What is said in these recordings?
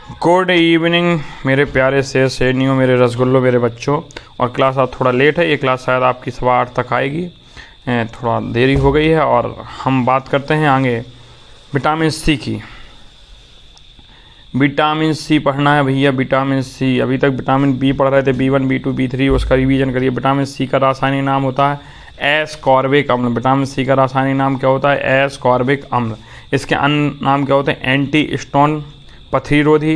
Good evening मेरे प्यारे से सहेलियों, मेरे रसगुल्लों, मेरे बच्चों। और क्लास आज थोड़ा लेट है, ये क्लास शायद आपकी 8:15 तक आएगी, थोड़ा देरी हो गई है। और हम बात करते हैं आगे विटामिन सी की। विटामिन सी पढ़ना है भैया, विटामिन सी। अभी तक विटामिन बी पढ़ रहे थे, B1, B2, B3, उसका रिवीजन करिए। विटामिन सी का रासायनिक नाम होता है एस्कॉर्बिक अम्ल। विटामिन सी का रासायनिक नाम क्या होता है? एस्कॉर्बिक अम्ल। इसके अन्य नाम क्या होते हैं? एंटी स्टोन पथरी रोधी,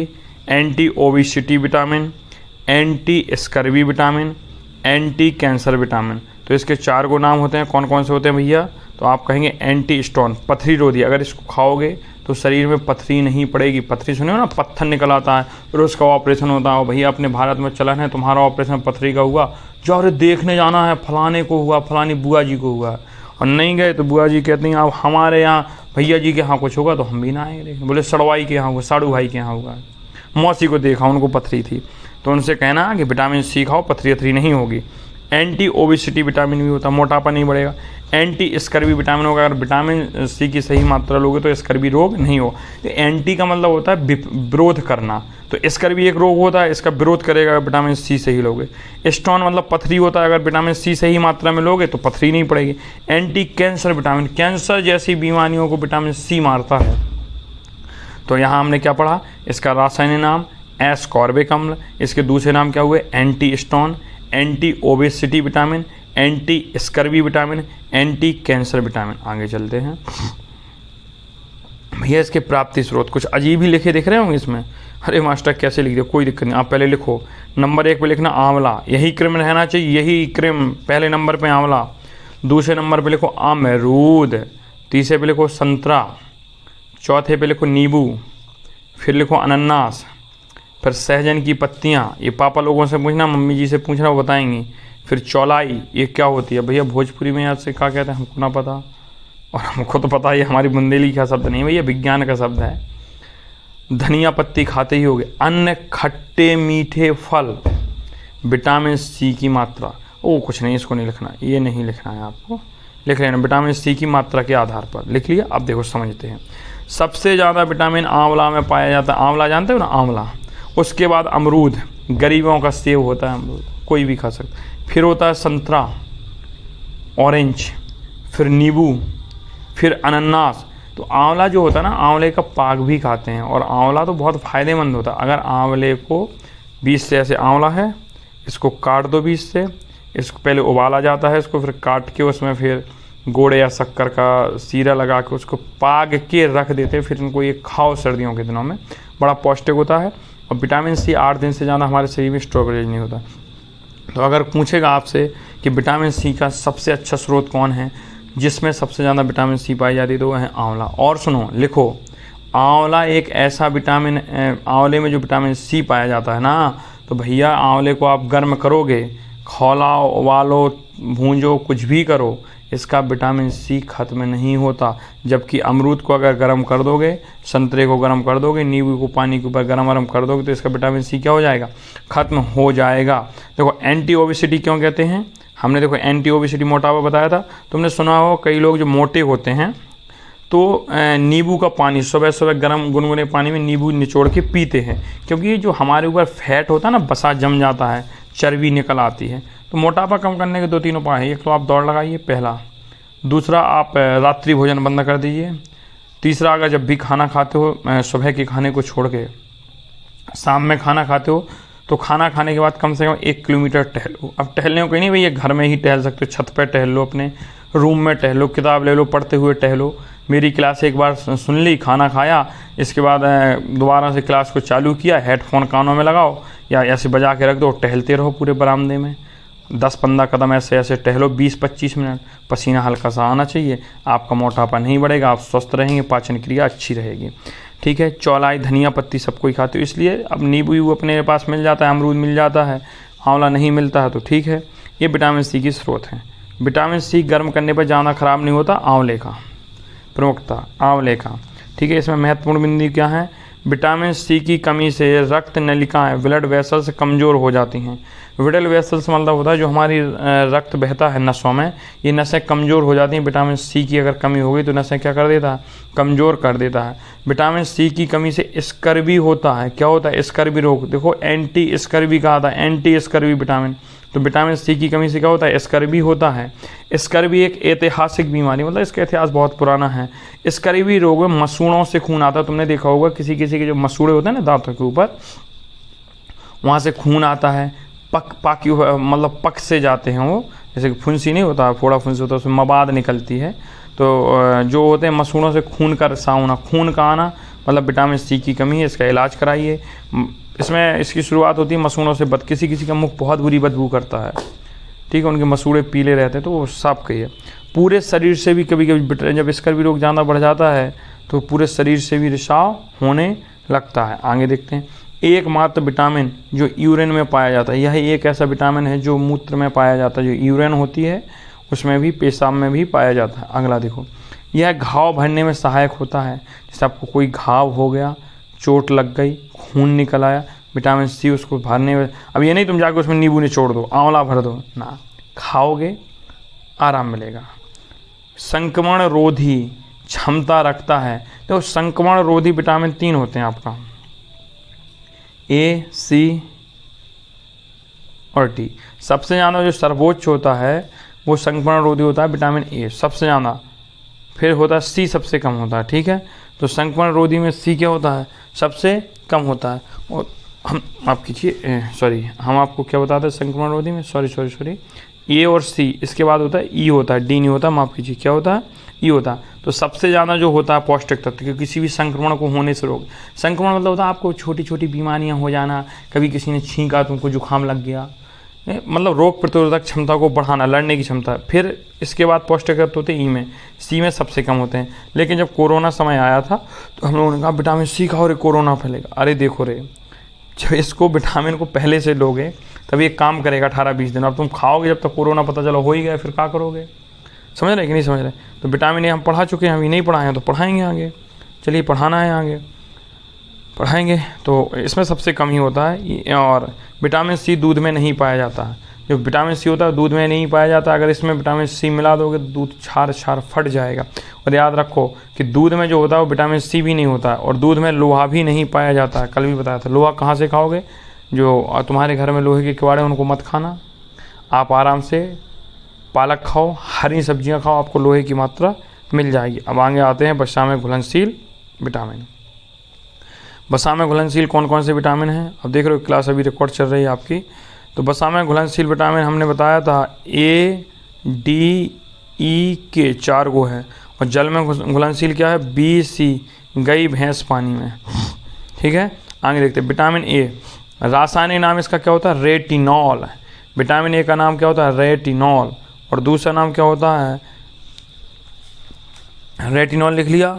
anti obesity vitamin, anti scurvy vitamin, anti cancer vitamin. तो इसके 4 गो नाम होते हैं। कौन कौन से होते हैं भैया? तो आप कहेंगे एंटी स्टोन पथरी रोधी। अगर इसको खाओगे तो शरीर में पथरी नहीं पड़ेगी। पथरी सुने हो ना, पत्थर निकल आता है, फिर उसका ऑपरेशन होता है। भैया अपने भारत में चलन है, तुम्हारा ऑपरेशन पथरी का हुआ, जो अरे देखने जाना है, फलाने को हुआ, फलानी बुआ जी को हुआ, और नहीं गए तो बुआ जी कहती हैं अब हमारे यहाँ भैया जी के यहाँ कुछ होगा तो हम भी ना आएंगे देखने। बोले सड़वाई के यहाँ हुआ, साड़ू भाई के यहाँ हुआ, मौसी को देखा उनको पथरी थी, तो उनसे कहना कि विटामिन सी खाओ, पथरी अथरी नहीं होगी। एंटी ओबिसिटी विटामिन भी होता है, मोटापा नहीं बढ़ेगा। एंटी स्कर्वी विटामिन होगा, अगर विटामिन सी की सही मात्रा लोगे तो स्कर्वी रोग नहीं हो। तो एंटी का मतलब होता है विरोध करना, तो स्कर्वी एक रोग होता है, इसका विरोध करेगा अगर विटामिन सी सही लोगे। स्टोन मतलब पथरी होता है, अगर विटामिन सी सही मात्रा में लोगे तो पथरी नहीं पड़ेगी। एंटी कैंसर विटामिन, कैंसर जैसी बीमारियों को विटामिन सी मारता है। तो यहाँ हमने क्या पढ़ा? इसका रासायनिक नाम एस्कॉर्बिक अम्ल, इसके दूसरे नाम क्या हुए? Anti stone, anti obesity vitamin, anti scurvy vitamin, anti cancer vitamin. आगे चलते हैं भैया। इसके प्राप्ति स्रोत कुछ अजीब ही लिखे दिख रहे होंगे इसमें। अरे मास्टर कैसे लिख दिया? कोई दिक्कत नहीं, आप पहले लिखो। नंबर 1 पे लिखना आंवला, यही क्रम रहना चाहिए, यही क्रम। पहले नंबर पे आंवला, दूसरे नंबर पे लिखो अमरूद, तीसरे पे लिखो संतरा, चौथे पे लिखो नींबू, फिर लिखो अनानास, फिर सहजन की पत्तियाँ। ये पापा लोगों से पूछना, मम्मी जी से पूछना, वो बताएंगी। फिर चौलाई, ये क्या होती है भैया? भोजपुरी में याद से क्या कहते हैं हमको ना पता, और हमको तो पता है, हमारी बुंदेली का शब्द नहीं भैया, विज्ञान का शब्द है। धनिया पत्ती खाते ही होगे। अन्य खट्टे मीठे फल, विटामिन सी की मात्रा। ओ कुछ नहीं, इसको नहीं लिखना, ये नहीं लिखना है आपको, लिख लेना विटामिन सी की मात्रा के आधार पर। लिख लिया? अब देखो समझते हैं। सबसे ज़्यादा विटामिन आंवला में पाया जाता है। आंवला जानते हो ना, आंवला। उसके बाद अमरूद, गरीबों का सेब होता है अमरूद, कोई भी खा सकता है। फिर होता है संतरा, ऑरेंज, फिर नींबू, फिर अनानास। तो आंवला जो होता है ना, आंवले का पाक भी खाते हैं, और आंवला तो बहुत फ़ायदेमंद होता है। अगर आंवले को बीज से, ऐसे आंवला है, इसको काट दो बीज से, इसको पहले उबाला जाता है, इसको फिर काट के उसमें फिर गुड़ या शक्कर का सीरा लगा के उसको पाग के रख देते हैं, फिर इनको ये खाओ सर्दियों के दिनों में, बड़ा पौष्टिक होता है। और विटामिन सी 8 दिन से ज़्यादा हमारे शरीर में स्टोरेज नहीं होता। तो अगर पूछेगा आपसे कि विटामिन सी का सबसे अच्छा स्रोत कौन है, जिसमें सबसे ज़्यादा विटामिन सी पाई जाती है, तो वह है आंवला। और सुनो, लिखो, आंवला एक ऐसा विटामिन, आंवले में जो विटामिन सी पाया जाता है ना, तो भैया आंवले को आप गर्म करोगे, खौलाओ, उबालो, भूंजो, कुछ भी करो, इसका विटामिन सी खत्म नहीं होता। जबकि अमरूद को अगर गर्म कर दोगे, संतरे को गर्म कर दोगे, नींबू को पानी के ऊपर गर्म कर दोगे, तो इसका विटामिन सी क्या हो जाएगा? खत्म हो जाएगा। देखो एंटी ओबिसिटी क्यों कहते हैं? हमने देखो एंटी ओबिसिटी मोटापा बताया था। तुमने सुना हो कई लोग जो मोटे होते हैं तो नींबू का पानी सुबह सुबह गर्म गुनगुने पानी में नींबू निचोड़ के पीते हैं, क्योंकि जो हमारे ऊपर फैट होता है ना, बसा जम जाता है, चर्बी निकल आती है। तो मोटापा कम करने के 2-3 उपाय हैं। एक तो आप दौड़ लगाइए, पहला। दूसरा, आप रात्रि भोजन बंद कर दीजिए। तीसरा, अगर जब भी खाना खाते हो, सुबह के खाने को छोड़ के शाम में खाना खाते हो, तो खाना खाने के बाद कम से कम 1 किलोमीटर टहलो। अब टहलने को कहीं नहीं भैया, घर में ही टहल सकते हो, छत पर टहल लो, अपने रूम में टहलो, किताब ले लो, पढ़ते हुए टहलो। मेरी क्लास एक बार सुन ली, खाना खाया, इसके बाद दोबारा से क्लास को चालू किया, हेडफोन कानों में लगाओ या ऐसे बजा के रख दो, टहलते रहो पूरे बरामदे में। 10-15 कदम ऐसे ऐसे टहलो, 20-25 मिनट। पसीना हल्का सा आना चाहिए, आपका मोटापा नहीं बढ़ेगा, आप स्वस्थ रहेंगे, पाचन क्रिया अच्छी रहेगी। ठीक है। चौलाई, धनिया पत्ती सब कोई खाते हो, इसलिए अब नींबू अपने पास मिल जाता है, अमरूद मिल जाता है, आंवला नहीं मिलता है, तो ठीक है। ये विटामिन सी की स्रोत हैं। विटामिन सी गर्म करने पर ज़्यादा खराब नहीं होता, आंवले का प्रमुखता, आंवले का। ठीक है। इसमें महत्वपूर्ण बिंदु क्या है? विटामिन सी की कमी से रक्त नलिकाएं ब्लड वेसल्स कमज़ोर हो जाती हैं। ब्लड वेसल्स मतलब होता है जो हमारी रक्त बहता है नसों में, ये नसें कमज़ोर हो जाती हैं। विटामिन सी की अगर कमी हो गई तो नसें क्या कर देता है, कमज़ोर कर देता है। विटामिन सी की कमी से स्कर्वी होता है। क्या होता है, स्कर्वी रोग। देखो एंटी स्कर्वी कहा था, एंटी स्कर्वी विटामिन। तो विटामिन सी की कमी से क्या होता है, स्कर्वी होता है। स्कर्वी एक ऐतिहासिक बीमारी, मतलब इसका इतिहास बहुत पुराना है। स्कर्वी रोग में मसूड़ों से खून आता है। तुमने देखा होगा किसी किसी के जो मसूड़े होते हैं ना दांतों के ऊपर, वहाँ से खून आता है। पाकी मतलब पक से जाते हैं वो, जैसे कि फुंसी नहीं होता, फोड़ा फुंसी होता है, उसमें मवाद निकलती है। तो जो होते हैं मसूड़ों से खून का रसा होना, खून का आना, मतलब विटामिन सी की कमी है। इसका इलाज कराइए। इसमें इसकी शुरुआत होती है मसूड़ों से। किसी किसी का मुख बहुत बुरी बदबू करता है, ठीक है, उनके मसूड़े पीले रहते हैं, तो वो साफ करिए। पूरे शरीर से भी कभी कभी जब स्कर्वी रोग ज़्यादा बढ़ जाता है तो पूरे शरीर से भी रिसाव होने लगता है। आगे देखते हैं। एकमात्र विटामिन जो यूरिन में पाया जाता है, यह एक ऐसा विटामिन है जो मूत्र में पाया जाता है। जो यूरिन होती है उसमें भी, पेशाब में भी पाया जाता है। अगला देखो, यह घाव भरने में सहायक होता है। जैसे आपको कोई घाव हो गया, चोट लग गई, खून निकल आया, विटामिन सी उसको भरने में। अब ये नहीं तुम जाकर उसमें नींबू निचोड़ दो, आंवला भर दो ना, खाओगे आराम मिलेगा। संक्रमण रोधी क्षमता रखता है। तो संक्रमण रोधी विटामिन 3 होते हैं आपका, ए, सी और टी। सबसे ज़्यादा जो सर्वोच्च होता है वो संक्रमण रोधी होता है विटामिन ए सबसे ज़्यादा, फिर होता है सी सबसे कम होता है, ठीक है। तो संक्रमण रोधी में सी क्या होता है, सबसे कम होता है। और हम आप कीजिए सॉरी, हम आपको क्या बताते हैं संक्रमण रोधी में, सॉरी ए और सी, इसके बाद होता है ई होता है, डी नहीं होता, माफ़ कीजिए, क्या होता है, ई होता है। तो सबसे ज़्यादा जो होता है पौष्टिक तत्व, क्योंकि किसी भी संक्रमण को होने से रोक। संक्रमण मतलब होता है आपको छोटी छोटी बीमारियां हो जाना, कभी किसी ने छींका, तुमको जुकाम लग गया, मतलब रोग प्रतिरोधक क्षमता को बढ़ाना, लड़ने की क्षमता। फिर इसके बाद पौष्टिक तत्व होते हैं ई में, सी में सबसे कम होते हैं। लेकिन जब कोरोना समय आया था तो हम लोगों ने कहा विटामिन सी खाओ रे, कोरोना फैलेगा। अरे देखो रे, जब इसको विटामिन को पहले से लोगे तब ये काम करेगा 18-20 दिन। अब तुम खाओगे जब तक कोरोना पता चला हो ही गया, फिर क्या करोगे, समझ रहे कि नहीं समझ रहे। तो विटामिन ए हम पढ़ा चुके हैं, अभी नहीं पढ़ाए हैं तो पढ़ाएंगे आगे। चलिए पढ़ाना है आगे, पढ़ाएंगे। तो इसमें सबसे कम ही होता है। और विटामिन सी दूध में नहीं पाया जाता है। जो विटामिन सी होता है दूध में नहीं पाया जाता। अगर इसमें विटामिन सी मिला दोगे तो दूध छार फट जाएगा। और याद रखो कि दूध में जो होता है वो विटामिन सी भी नहीं होता है, और दूध में लोहा भी नहीं पाया जाता है। कल भी बताया था। लोहा कहाँ से खाओगे, जो तुम्हारे घर में लोहे के किवाड़े उनको मत खाना, आप आराम से पालक खाओ, हरी सब्जियां खाओ, आपको लोहे की मात्रा मिल जाएगी। अब आगे आते हैं वसा में घुलनशील विटामिन। वसा में घुलनशील कौन कौन से विटामिन हैं, अब देख रहे हो क्लास अभी रिकॉर्ड चल रही है आपकी। तो वसा में घुलनशील विटामिन हमने बताया था ए, डी, ई के 4 गो है। और जल में घुलनशील क्या है, बी, सी, गई भैंस पानी में, ठीक है। आगे देखते हैं विटामिन ए, रासायनिक नाम इसका क्या होता है, रेटिनॉल। विटामिन ए का नाम क्या होता है, रेटिनॉल। और दूसरा नाम क्या होता है, रेटिनॉल लिख लिया।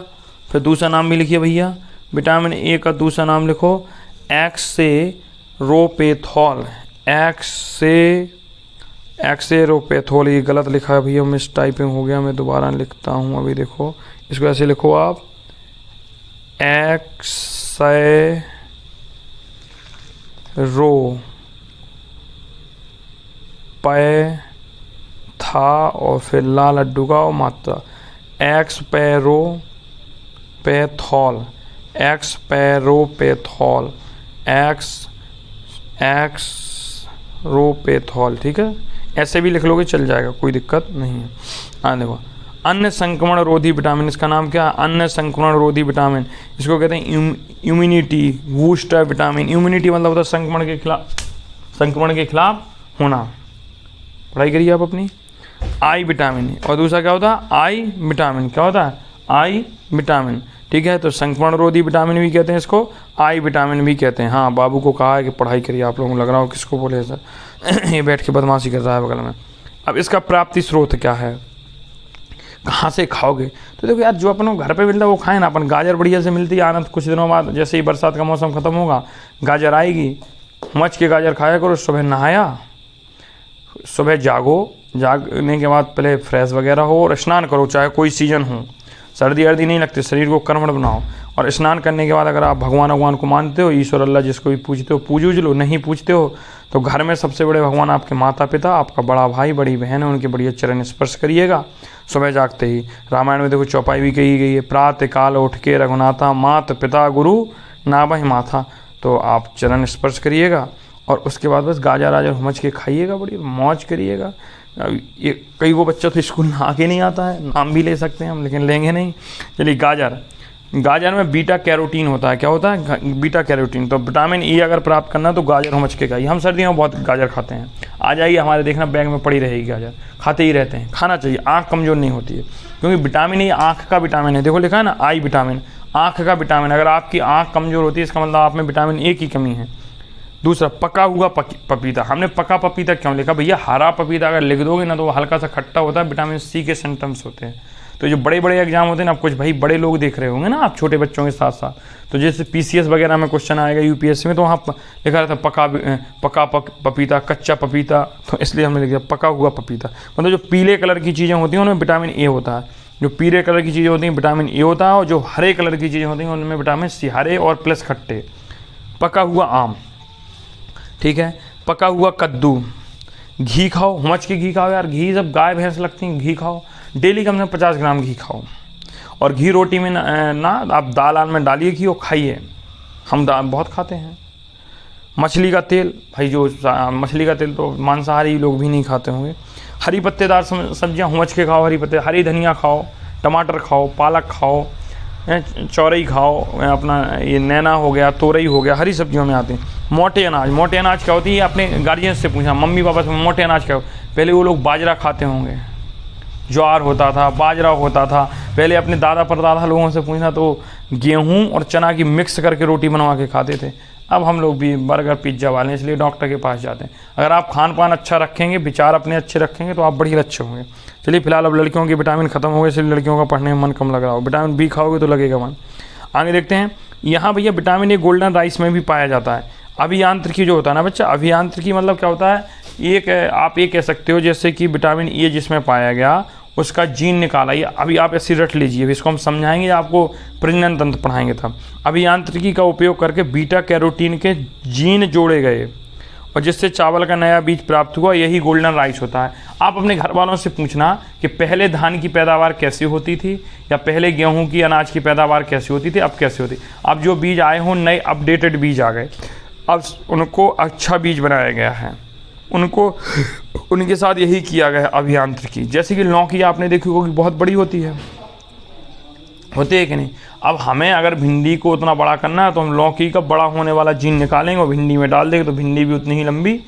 फिर दूसरा नाम भी लिखिए भैया, विटामिन ए का दूसरा नाम लिखो एक्सेरोपेथॉल। एक्सेरोपेथॉल, ये गलत लिखा है भैया, मिस टाइपिंग हो गया, मैं दोबारा लिखता हूँ। अभी देखो इसको ऐसे लिखो आप, एक्सेरोपेथा और फिर लाल लड्डू का और मात्रा एक्सपेरोपेथॉल, एक्सरोपेथॉल, ठीक है। ऐसे भी लिख लोगे चल जाएगा, कोई दिक्कत नहीं है। देखो अन्य संक्रमण रोधी विटामिन, इसका नाम क्या है, अन्य संक्रमण रोधी विटामिन। इसको कहते हैं इम्यूनिटी बूस्टर विटामिन। इम्यूनिटी मतलब होता है संक्रमण के खिलाफ होना। पढ़ाई करिए आप अपनी। आई विटामिन, और दूसरा क्या होता है, आई विटामिन। क्या होता है, आई विटामिन, ठीक है। तो संक्रमण रोधी विटामिन भी कहते हैं इसको, आई विटामिन भी कहते हैं। हाँ, बाबू को कहा है कि पढ़ाई करिए। आप लोगों को लग रहा हो किसको बोले सर ये बैठ के बदमाशी कर रहा है बगल में। अब इसका प्राप्ति स्रोत क्या है, कहाँ से खाओगे, तो देखो यार जो अपन घर पे मिलता है वो खाएं ना। अपन गाजर बढ़िया से मिलती है, आनंद कुछ दिनों बाद जैसे ही बरसात का मौसम खत्म होगा गाजर आएगी, मच के गाजर खाया करो। सुबह नहाया, सुबह जागने के बाद पहले फ्रेश वगैरह हो और स्नान करो, चाहे कोई सीजन हो। सर्दी अर्दी नहीं लगती, शरीर को कर्मठ बनाओ और स्नान करने के बाद अगर आप भगवान को मानते हो, ईश्वर अल्लाह जिसको भी पूजते हो पूज लो, नहीं पूजते हो तो घर में सबसे बड़े भगवान आपके माता पिता, आपका बड़ा भाई बड़ी बहन है, उनके बढ़िया चरण स्पर्श करिएगा सुबह जागते ही। रामायण में देखो चौपाई भी कही गई है, प्रातः काल उठ के रघुनाथा मात पिता गुरु नाभहि माथा, तो आप चरण स्पर्श करिएगा और उसके बाद बस गाजर राजर हुमच के खाइएगा, बड़ी मौज करिएगा। ये कई वो बच्चा तो स्कूल नहा के नहीं आता है, नाम भी ले सकते हैं हम लेकिन लेंगे नहीं। चलिए गाजर में बीटा कैरोटीन होता है। क्या होता है? Beta carotene. तो विटामिन ई अगर प्राप्त करना तो गाजर हुमच के खाइए। हम सर्दियों में बहुत गाजर खाते हैं, आ जाइए हमारे, देखना बैग में पड़ी रहेगी गाजर, खाते ही रहते हैं, खाना चाहिए, आँख कमज़ोर नहीं होती है क्योंकि विटामिन ई आँख का विटामिन है। देखो लिखा है ना आई विटामिन, आँख का विटामिन। अगर आपकी आँख कमज़ोर होती है इसका मतलब आप में विटामिन ए की कमी है। दूसरा पका हुआ पपीता। हमने पका पपीता क्यों लिखा? भैया हरा पपीता अगर लिख दोगे ना तो वो हल्का सा खट्टा होता है, विटामिन सी के सिम्टम्स होते हैं। तो जो बड़े बड़े एग्जाम होते हैं ना, आप कुछ भाई बड़े लोग देख रहे होंगे ना आप छोटे बच्चों के साथ साथ, तो जैसे पीसीएस वगैरह में क्वेश्चन आएगा यूपीएससी में, तो वहाँ लिखा रहता है पका पपीता, कच्चा पपीता, तो इसलिए हमने लिख दिया पका हुआ पपीता। मतलब जो पीले कलर की चीज़ें होती हैं उनमें विटामिन ए होता है, जो पीले कलर की चीज़ें होती हैं विटामिन ए होता है, और जो हरे कलर की चीज़ें होती हैं उनमें विटामिन सी, हरे और प्लस खट्टे। पका हुआ आम, ठीक है, पका हुआ कद्दू, घी खाओ, हुमच के घी खाओ यार, घी जब गाय भैंस लगती हैं घी खाओ, डेली कम से कम 50 ग्राम घी खाओ, और घी रोटी में ना आप दाल आल में डालिए घी और खाइए, हम दाल बहुत खाते हैं। मछली का तेल, भाई जो मछली का तेल तो मांसाहारी लोग भी नहीं खाते होंगे। हरी पत्तेदार सब्जियां हुमच के खाओ, हरी पत्ते, हरी धनिया खाओ, टमाटर खाओ, पालक खाओ, चौरई खाओ, अपना ये नैना हो गया, तोरई हो गया, हरी सब्जियों में आते हैं। मोटे अनाज क्या होती है? अपने गार्जियन से पूछा, मम्मी पापा से, मोटे अनाज क्या हो? पहले वो लोग बाजरा खाते होंगे, ज्वार होता था, बाजरा होता था, पहले अपने दादा परदादा लोगों से पूछना तो गेहूं और चना की मिक्स करके रोटी बनवा के खाते थे। अब हम लोग भी बर्गर पिज्ज़ा वाले, इसलिए डॉक्टर के पास जाते हैं। अगर आप खान पान अच्छा रखेंगे, विचार अपने अच्छे रखेंगे तो आप बढ़िया अच्छे होंगे। चलिए फिलहाल अब लड़कियों के विटामिन खत्म हो गए, इसलिए लड़कियों का पढ़ने में मन कम लग रहा हो। विटामिन बी खाओगे तो लगेगा मन। आगे देखते हैं, यहाँ भैया विटामिन ए गोल्डन राइस में भी पाया जाता है। अभियांत्रिकी जो होता है ना बच्चा, अभियांत्रिकी मतलब क्या होता है? आप ये कह सकते हो जैसे कि विटामिन ए जिसमें पाया गया उसका जीन निकाला। ये अभी आप ऐसे रट लीजिए, इसको हम समझाएंगे, आपको प्रजनन तंत्र पढ़ाएंगे तब। अभियांत्रिकी का उपयोग करके बीटा कैरोटीन के जीन जोड़े गए और जिससे चावल का नया बीज प्राप्त हुआ, यही गोल्डन राइस होता है। आप अपने घर वालों से पूछना कि पहले धान की पैदावार कैसी होती थी, या पहले गेहूं की अनाज की पैदावार कैसी होती थी, अब कैसी होती। अब जो बीज आए हों नए अपडेटेड बीज आ गए, अब उनको अच्छा बीज बनाया गया है, उनके साथ यही किया गया है अभियांत्रिकी। जैसे कि लौकी आपने देखी होगी बहुत बड़ी होती है कि नहीं। अब हमें अगर भिंडी को उतना बड़ा करना है तो हम लौकी का बड़ा होने वाला जीन निकालेंगे और भिंडी में डाल देंगे तो भिंडी भी उतनी ही लंबी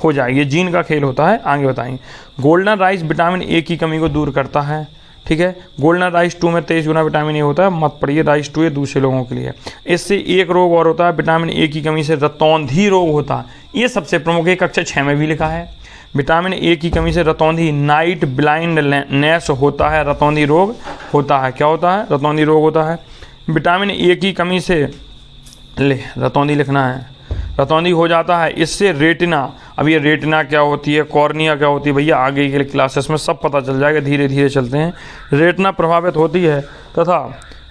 हो जाएगी। जीन का खेल होता है, आगे बताएंगे। गोल्डन राइस विटामिन ए की कमी को दूर करता है, ठीक है। गोल्डन राइस 2 में 23 गुना विटामिन ए होता है, मत पढ़िए, राइस 2 ये दूसरे लोगों के लिए। इससे एक रोग और होता है, विटामिन ए की कमी से रतौंधी रोग होता है। ये सबसे प्रमुख, एक कक्षा 6 में भी लिखा है। विटामिन ए की कमी से रतौंधी, नाइट ब्लाइंडनेस होता है, रतौंधी रोग होता है। क्या होता है? रतौंधी रोग होता है। विटामिन ए की कमी से रतौंधी लिखना है, रतौंधी हो जाता है। इससे रेटिना, अब ये रेटिना क्या होती है, कॉर्निया क्या होती है, भैया आगे के क्लासेस में सब पता चल जाएगा, धीरे धीरे चलते हैं। रेटिना प्रभावित होती है तथा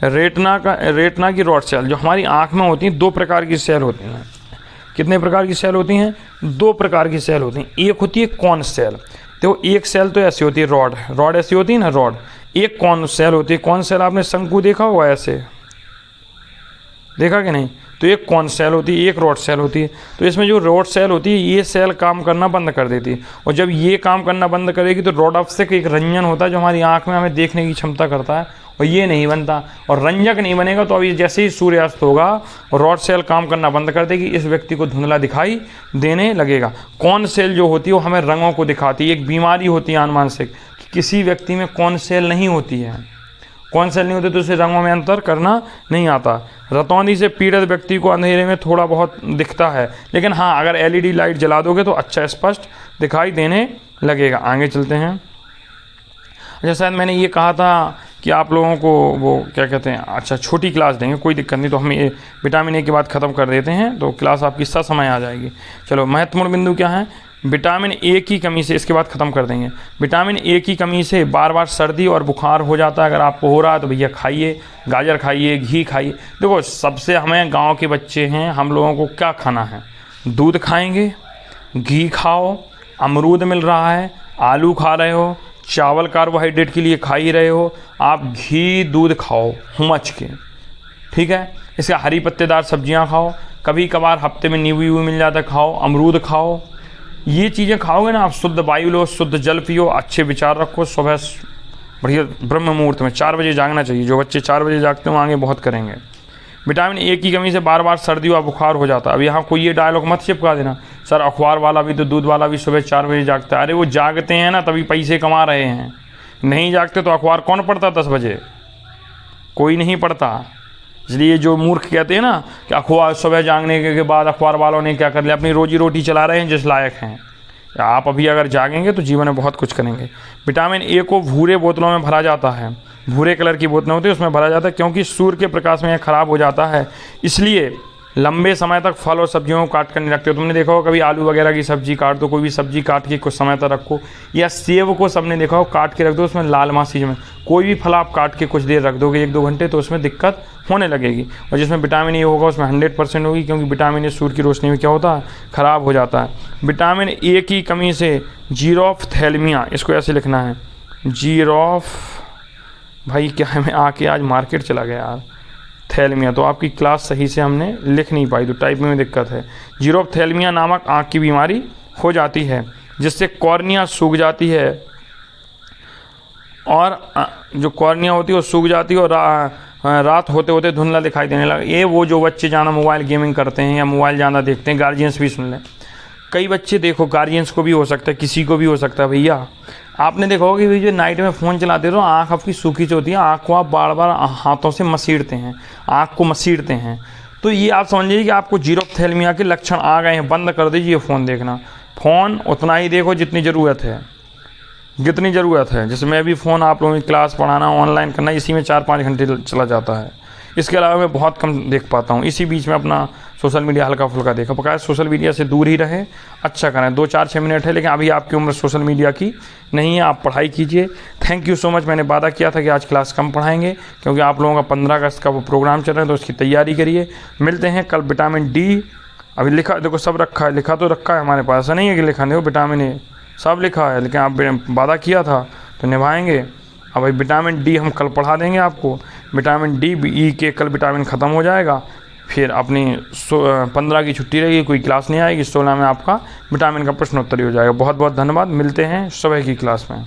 रेटिना की रॉड सेल जो हमारी आँख में होती हैं, 2 प्रकार की सेल होती हैं। कितने प्रकार की सेल होती हैं? 2 प्रकार की सेल होती हैं। एक होती है कॉन सेल, तो एक सेल तो ऐसी होती है, रॉड ऐसी होती है ना, रॉड। एक कॉन सेल होती है। कॉन सेल आपने शंकु देखा होगा, ऐसे देखा कि नहीं? तो एक कॉन सेल होती है, एक रॉड सेल होती है। तो इसमें जो रॉड सेल होती है ये सेल काम करना बंद कर देती है, और जब ये काम करना बंद करेगी तो रोडोप्सिक एक रंजन होता है जो हमारी आँख में हमें देखने की क्षमता करता है, और ये नहीं बनता। और रंजक नहीं बनेगा तो अभी जैसे ही सूर्यास्त होगा और रॉड सेल काम करना बंद कर देगी, इस व्यक्ति को धुंधला दिखाई देने लगेगा। कौन सेल जो होती है वो हमें रंगों को दिखाती है। एक बीमारी होती है आनुवंशिक, किसी व्यक्ति में कौन सेल नहीं होती है, कौन सेल नहीं होती तो उसे रंगों में अंतर करना नहीं आता। रतौंधी से पीड़ित व्यक्ति को अंधेरे में थोड़ा बहुत दिखता है, लेकिन हाँ अगर एलईडी लाइट जला दोगे तो अच्छा स्पष्ट दिखाई देने लगेगा। आगे चलते हैं। अच्छा, शायद मैंने ये कहा था कि आप लोगों को वो क्या कहते हैं, अच्छा छोटी क्लास देंगे, कोई दिक्कत नहीं, तो हम ये विटामिन ए की बात ख़त्म कर देते हैं, तो क्लास आपकी ससमय आ जाएगी। चलो, महत्वपूर्ण बिंदु क्या है? विटामिन ए की कमी से, इसके बाद ख़त्म कर देंगे। विटामिन ए की कमी से बार बार सर्दी और बुखार हो जाता है। अगर आपको हो रहा है तो भैया खाइए, गाजर खाइए, घी खाइए। देखो सबसे, हमें गांव के बच्चे हैं, हम लोगों को क्या खाना है? दूध खाएंगे, घी खाओ, अमरूद मिल रहा है, आलू खा रहे हो, चावल कार्बोहाइड्रेट के लिए खा ही रहे हो, आप घी दूध खाओ हुमच के, ठीक है। इसका हरी पत्तेदार सब्जियां खाओ, कभी कभार हफ्ते में नींबू वीबू मिल जाता है खाओ, अमरूद खाओ। ये चीज़ें खाओगे ना आप, शुद्ध वायु लो, शुद्ध जल पियो, अच्छे विचार रखो। सुबह बढ़िया ब्रह्म मुहूर्त में 4 बजे जागना चाहिए। जो बच्चे 4 बजे जागते हैं आगे बहुत करेंगे। विटामिन ए की कमी से बार बार सर्दी और बुखार हो जाता है। अब यहाँ कोई ये डायलॉग मत चिपका देना, सर अखबार वाला भी तो, दूध वाला भी सुबह 4 बजे जागता है। अरे वो जागते हैं ना तभी पैसे कमा रहे हैं, नहीं जागते तो अखबार कौन पढ़ता 10 बजे? कोई नहीं पढ़ता। इसलिए जो मूर्ख कहते हैं ना कि अखबार सुबह जागने के बाद अखबार वालों ने क्या कर लिया, अपनी रोजी रोटी चला रहे हैं जिस लायक हैं। आप अभी अगर जागेंगे तो जीवन में बहुत कुछ करेंगे। विटामिन ए को भूरे बोतलों में भरा जाता है, भूरे कलर की बोतलें होती है उसमें भरा जाता है, क्योंकि सूर्य के प्रकाश में यह खराब हो जाता है। इसलिए लंबे समय तक फल और सब्जियों को काट कर नहीं रखते हो। तुमने देखा हो कभी आलू वगैरह की सब्जी काट दो, कोई भी सब्जी काट के कुछ समय तक रखो, या सेब को सबने देखा हो काट के रख दो, उसमें लाल मासी में। कोई भी फल आप काट के कुछ देर रख दोगे 1-2 घंटे तो उसमें दिक्कत होने लगेगी। और जिसमें विटामिन ए होगा उसमें 100% होगी, क्योंकि विटामिन ए सूर्य की रोशनी में क्या होता है, ख़राब हो जाता है। विटामिन ए की कमी से जीरोफ्थैल्मिया, इसको ऐसे लिखना है, भाई क्या है, मैं आके आज मार्केट चला गया यार, थैलेमिया, तो आपकी क्लास सही से हमने लिख नहीं पाई तो टाइपिंग में दिक्कत है। जीरोफ्थैल्मिया नामक आँख की बीमारी हो जाती है, जिससे कॉर्निया सूख जाती है, और जो कॉर्निया होती है वो सूख जाती है, और रात होते होते धुंधला दिखाई देने लगा। ये वो जो बच्चे ज़्यादा मोबाइल गेमिंग करते हैं या मोबाइल ज़्यादा देखते हैं, गार्जियंस भी सुन लें। कई बच्चे, देखो गार्जियंस को भी हो सकता है, किसी को भी हो सकता है। भैया आपने देखा होगा कि भाई जो नाइट में फ़ोन चलाते रहो, आँख आपकी सूखी सी होती है, आँख को आप बार बार हाथों से मसीड़ते हैं, आँख को मसीड़ते हैं, तो ये आप समझ लीजिए कि आपको जीरोफ्थैल्मिया के लक्षण आ गए हैं। बंद कर दीजिए फ़ोन देखना, फ़ोन उतना ही देखो जितनी ज़रूरत है, जितनी ज़रूरत है। जैसे मैं भी फ़ोन, आप लोगों की क्लास पढ़ाना, ऑनलाइन करना, इसी में 4-5 घंटे चला जाता है। इसके अलावा मैं बहुत कम देख पाता हूँ। इसी बीच में अपना सोशल मीडिया हल्का फुल्का देखा, बकाया सोशल मीडिया से दूर ही रहें, अच्छा करें। 2-4-6 मिनट है, लेकिन अभी आपकी उम्र सोशल मीडिया की नहीं है, आप पढ़ाई कीजिए। Thank you so much. मैंने वादा किया था कि आज क्लास कम पढ़ाएंगे, क्योंकि आप लोगों का 15 अगस्त का वो प्रोग्राम चल रहा है, तो उसकी तैयारी करिए। मिलते हैं कल। विटामिन डी अभी लिखा, देखो सब रखा है, लिखा तो रखा है हमारे पास, ऐसा नहीं है कि लिखा नहीं हो, विटामिन ए सब लिखा है, लेकिन आप वादा किया था तो निभाएंगे। अब भाई विटामिन डी हम कल पढ़ा देंगे आपको। विटामिन डी ई के कल विटामिन ख़त्म हो जाएगा, फिर अपनी 15 की छुट्टी रहेगी, कोई क्लास नहीं आएगी। 16 में आपका विटामिन का प्रश्नोत्तरी हो जाएगा। बहुत बहुत धन्यवाद, मिलते हैं सुबह की क्लास में।